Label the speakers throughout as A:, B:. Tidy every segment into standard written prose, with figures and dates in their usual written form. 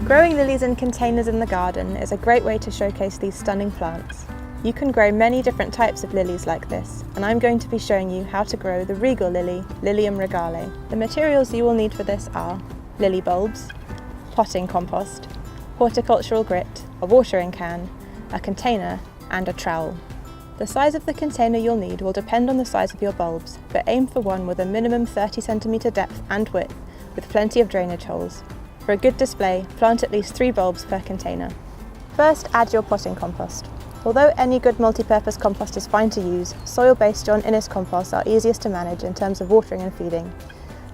A: Growing lilies in containers in the garden is a great way to showcase these stunning plants. You can grow many different types of lilies like this, and I'm going to be showing you how to grow the regal lily, Lilium regale. The materials you will need for this are lily bulbs, potting compost, horticultural grit, a watering can, a container, and a trowel. The size of the container you'll need will depend on the size of your bulbs, but aim for one with a minimum 30 cm depth and width, with plenty of drainage holes. For a good display, plant at least 3 bulbs per container. First, add your potting compost. Although any good multi-purpose compost is fine to use, soil-based John Innes composts are easiest to manage in terms of watering and feeding.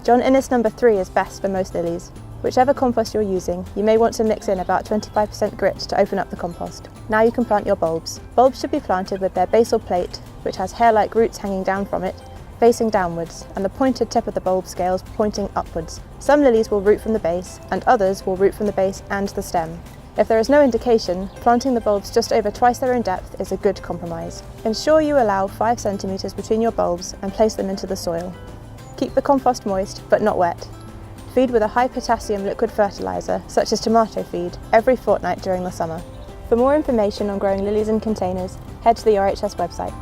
A: John Innes No. 3 is best for most lilies. Whichever compost you're using, you may want to mix in about 25% grit to open up the compost. Now you can plant your bulbs. Bulbs should be planted with their basal plate, which has hair-like roots hanging down from it, facing downwards, and the pointed tip of the bulb scales pointing upwards. Some lilies will root from the base, and others will root from the base and the stem. If there is no indication, planting the bulbs just over twice their own depth is a good compromise. Ensure you allow 5 cm between your bulbs and place them into the soil. Keep the compost moist, but not wet. Feed with a high potassium liquid fertiliser, such as tomato feed, every fortnight during the summer. For more information on growing lilies in containers, head to the RHS website.